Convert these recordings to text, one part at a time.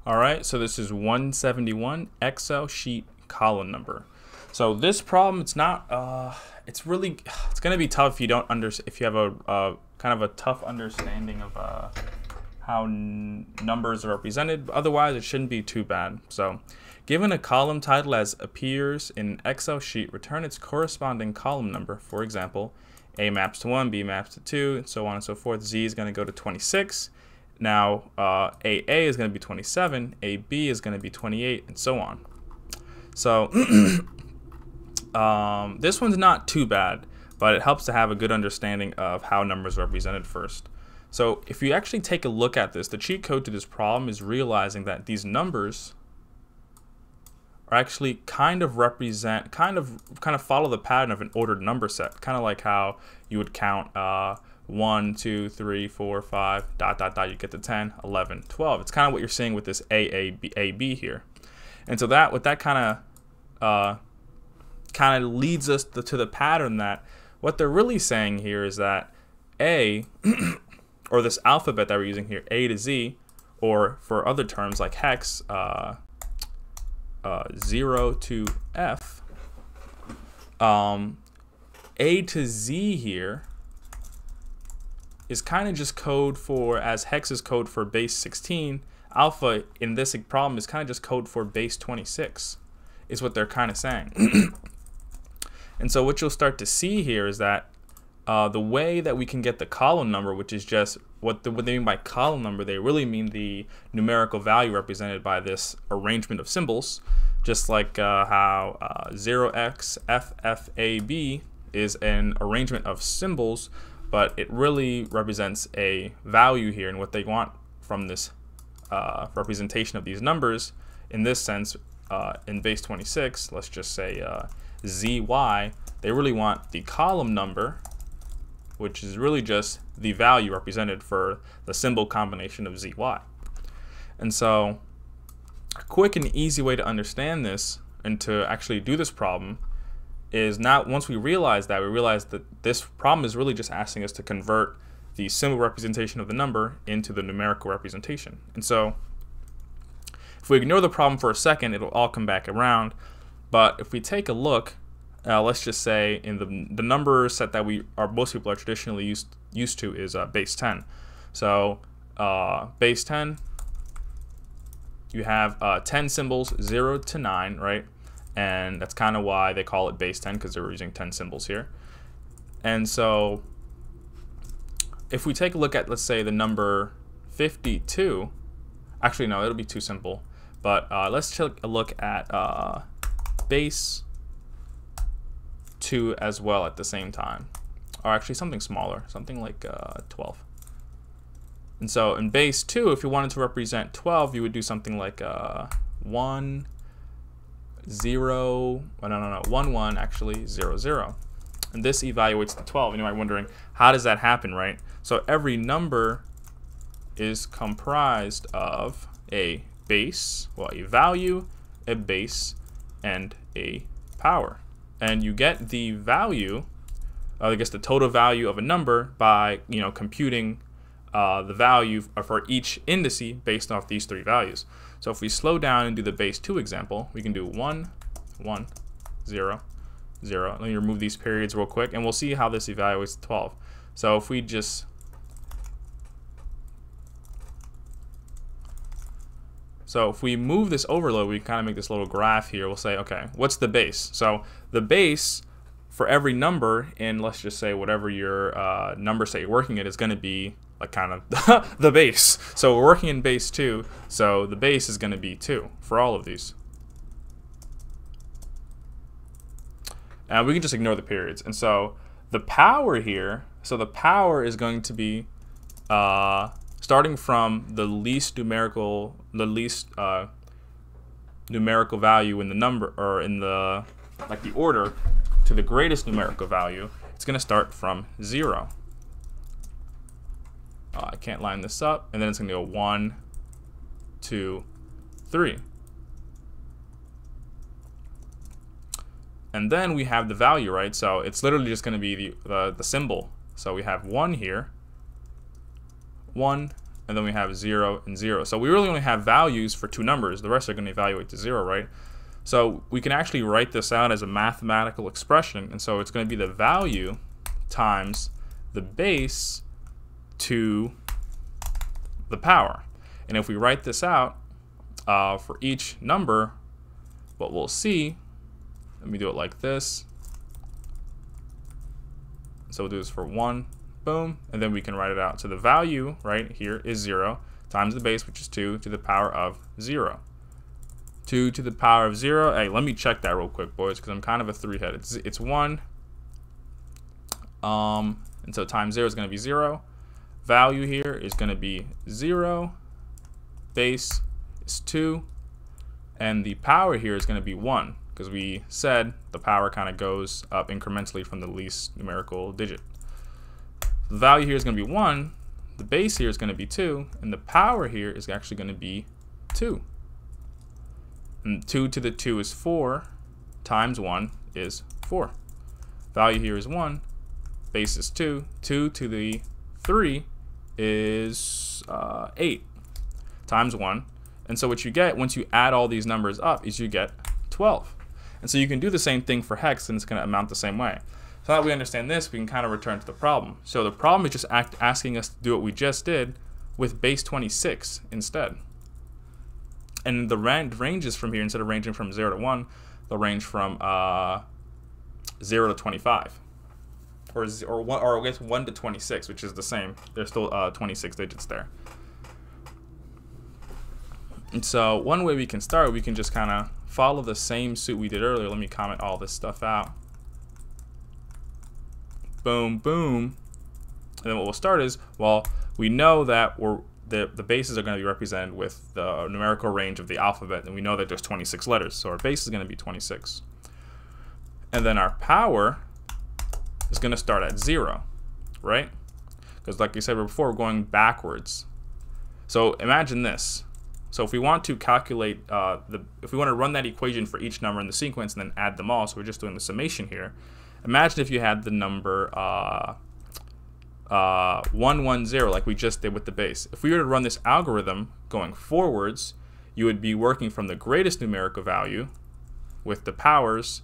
All right, so this is 171 Excel sheet column number. So this problem, it's not, it's gonna be tough if you don't if you have a kind of a tough understanding of how numbers are represented. Otherwise, it shouldn't be too bad. So, given a column title as appears in an Excel sheet, return its corresponding column number. For example, A maps to 1, B maps to 2, and so on and so forth. Z is going to go to 26. Now, AA is going to be 27, AB is going to be 28, and so on. So, this one's not too bad, but it helps to have a good understanding of how numbers are represented first. So, if you actually take a look at this, the cheat code to this problem is realizing that these numbers are actually kind of follow the pattern of an ordered number set, kind of like how you would count 1, 2, 3, 4, 5, ... you get to 10, 11, 12. It's kind of what you're seeing with this AB here. And so that kind of leads us to the pattern that what they're really saying here is that A, or this alphabet that we're using here, A to Z, or for other terms like hex, 0 to F, A to Z here is kind of just code for, as hex is code for base 16, alpha in this problem is kind of just code for base 26, is what they're kind of saying. And so what you'll start to see here is that the way that we can get the column number, which is just what they mean by column number, they really mean the numerical value represented by this arrangement of symbols, just like how 0xFFAB is an arrangement of symbols, but it really represents a value here, and what they want from this representation of these numbers, in this sense, in base 26, let's just say ZY, they really want the column number, which is really just the value represented for the symbol combination of ZY. And so a quick and easy way to understand this and to actually do this problem is, now once we realize that this problem is really just asking us to convert the symbol representation of the number into the numerical representation. And so if we ignore the problem for a second, it'll all come back around. But if we take a look, let's just say in the number set that most people are traditionally used to is base 10. So base 10, you have 10 symbols, 0 to 9, right? And that's kind of why they call it base 10, because they're using 10 symbols here. And so if we take a look at, let's say, the number 52, actually no, it'll be too simple, but let's take a look at base 2 as well at the same time, or actually something smaller, something like 12. And so in base 2, if you wanted to represent 12, you would do something like 1, 0, 1, actually 0, 0. And this evaluates to 12. And you might be wondering, how does that happen, right? So every number is comprised of a base, well, a value, a base, and a power. And you get the value, I guess the total value of a number by, computing the value for each indice based off these three values. So if we slow down and do the base 2 example, we can do 1, 1, 0, 0. Let me remove these periods real quick, and we'll see how this evaluates to 12. So if we just move this overload, we kind of make this little graph here. We'll say, okay, what's the base? So the base for every number in, let's just say, whatever your number set you're working at is going to be like kind of the base. So we're working in base 2, so the base is going to be 2 for all of these. And we can just ignore the periods. And so the power here, so the power is going to be starting from the least numerical value in the number, or in the order, to the greatest numerical value. It's going to start from 0. I can't line this up, and then it's going to go 1, 2, 3. And then we have the value, right? So it's literally just going to be the symbol. So we have 1 here, 1, and then we have 0 and 0. So we really only have values for two numbers. The rest are going to evaluate to 0, right? So we can actually write this out as a mathematical expression, and so it's going to be the value times the base to the power. And if we write this out for each number, what we'll see, let me do it like this. So we'll do this for 1, boom, and then we can write it out. So the value right here is 0 times the base, which is 2 to the power of 0. 2 to the power of 0. Hey, let me check that real quick, boys, because I'm kind of a three-head. It's 1. And so times 0 is going to be 0. Value here is going to be 0. Base is 2. And the power here is going to be 1, because we said the power kind of goes up incrementally from the least numerical digit. The value here is going to be 1. The base here is going to be 2. And the power here is actually going to be 2. And 2 to the 2 is 4 times 1 is 4. Value here is 1. Base is 2. 2 to the 3 is 8 times 1. And so what you get once you add all these numbers up is you get 12. And so you can do the same thing for hex, and it's going to amount the same way. So now that we understand this, we can kind of return to the problem. So the problem is just asking us to do what we just did with base 26 instead. And the ranges from here, instead of ranging from 0 to 1, they'll range from 0 to 25. Or I guess 1 to 26, which is the same. There's still 26 digits there. And so one way we can start, we can just kind of follow the same suit we did earlier. Let me comment all this stuff out. Boom, boom. And then what we'll start is, well, we know that the bases are going to be represented with the numerical range of the alphabet, and we know that there's 26 letters, so our base is going to be 26. And then our power is going to start at 0, right? Because like we said before, we're going backwards. So imagine this. So if we want to calculate, if we want to run that equation for each number in the sequence and then add them all, so we're just doing the summation here. Imagine if you had the number 110 like we just did with the base. If we were to run this algorithm going forwards, you would be working from the greatest numerical value with the powers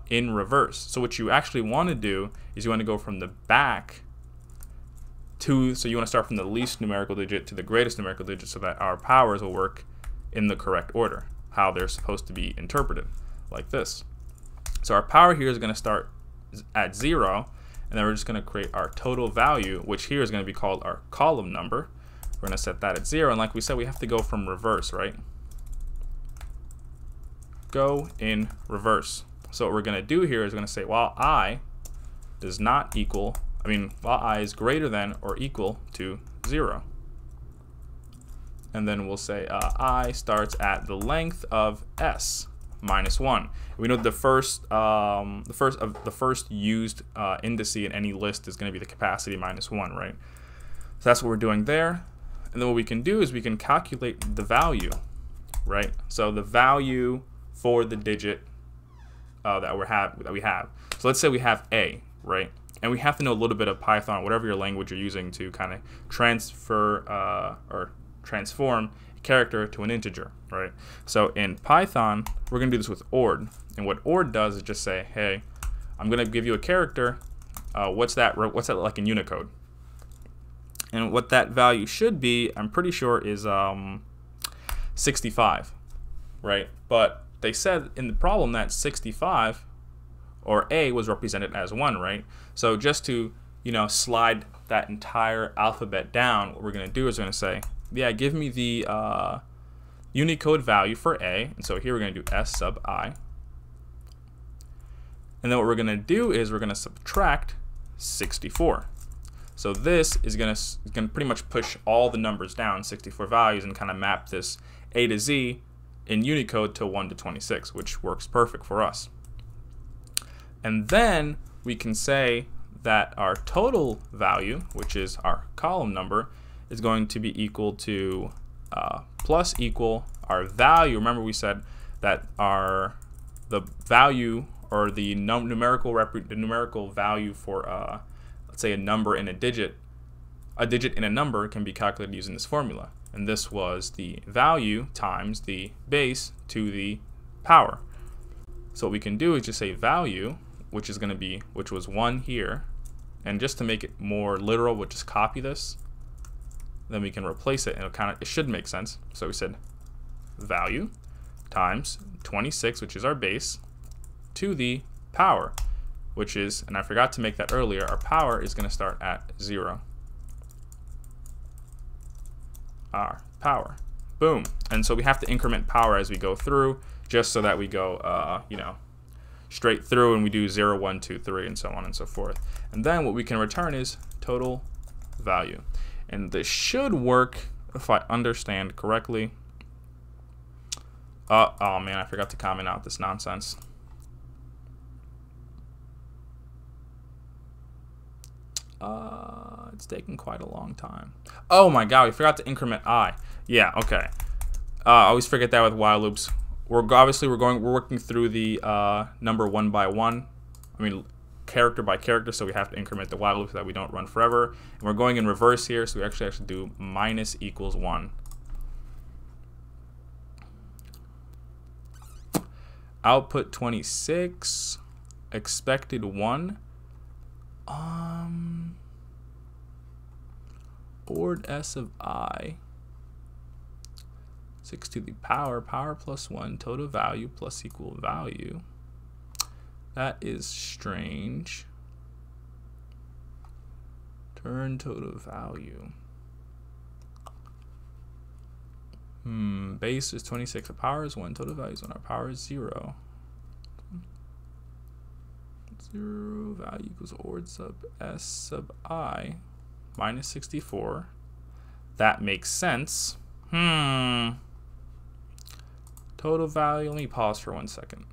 in reverse. So what you actually want to do is you want to go from the back to, so you want to start from the least numerical digit to the greatest numerical digit, so that our powers will work in the correct order, how they're supposed to be interpreted, like this. So our power here is going to start at 0, and then we're just going to create our total value, which here is going to be called our column number. We're going to set that at 0, and like we said, we have to go from reverse, right? Go in reverse. So what we're going to do here is going to say, while I does not equal, while I is greater than or equal to 0. And then we'll say I starts at the length of s minus 1. We know the first used indice in any list is going to be the capacity minus 1, right? So that's what we're doing there. And then what we can do is we can calculate the value, right? So the value for the digit that we have. So let's say we have a, right? And we have to know a little bit of Python, whatever your language you're using, to kind of transfer or transform a character to an integer, right? So in Python, we're going to do this with ORD. And what ORD does is just say, hey, I'm going to give you a character. What's that like in Unicode? And what that value should be, I'm pretty sure, is 65, right? But they said in the problem that 65 or A was represented as 1, right? So just to, slide that entire alphabet down, what we're going to do is we're going to say, yeah, give me the Unicode value for A. And so here we're going to do S sub I. And then what we're going to do is we're going to subtract 64. So this is going to pretty much push all the numbers down, 64 values, and kind of map this A to Z in Unicode to 1 to 26, which works perfect for us. And then we can say that our total value, which is our column number, is going to be equal to plus equal our value. Remember we said that the value or the numerical value for let's say a number in a digit a digit in a number can be calculated using this formula. And this was the value times the base to the power. So what we can do is just say value, which was 1 here. And just to make it more literal, we'll just copy this. Then we can replace it, and it should make sense. So we said value times 26, which is our base, to the power, which is, and I forgot to make that earlier, our power is going to start at 0. Our power. Boom. And so we have to increment power as we go through, just so that we go, straight through and we do 0, 1, 2, 3, and so on and so forth. And then what we can return is total value. And this should work if I understand correctly. Oh man, I forgot to comment out this nonsense. It's taking quite a long time. Oh my god, we forgot to increment I. Yeah, okay. I always forget that with while loops. We're working through the number 1 by 1. I mean, character by character, so we have to increment the while loop so that we don't run forever. And we're going in reverse here, so we actually have to do minus equals 1. Output 26, expected 1. Board S of I. 6 to the power plus 1, total value plus equal value. That is strange. Turn total value. Base is 26, the power is 1, total value is 1, our power is 0. 0 value equals OR sub S sub I minus 64. That makes sense. Total value, let me pause for 1 second.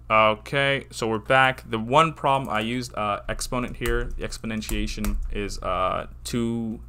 Okay, so we're back. The one problem I used exponent here, the exponentiation is 2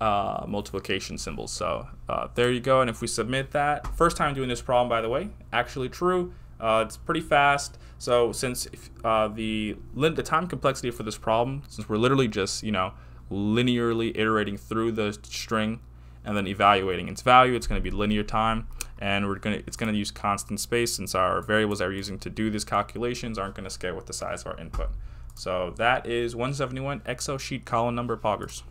multiplication symbols. So there you go. And if we submit that, first time doing this problem, by the way, actually true. It's pretty fast. So since the time complexity for this problem, since we're literally just linearly iterating through the string and then evaluating its value, it's going to be linear time, and it's going to use constant space since our variables that we're using to do these calculations aren't going to scale with the size of our input. So that is 171 Excel sheet column number poggers.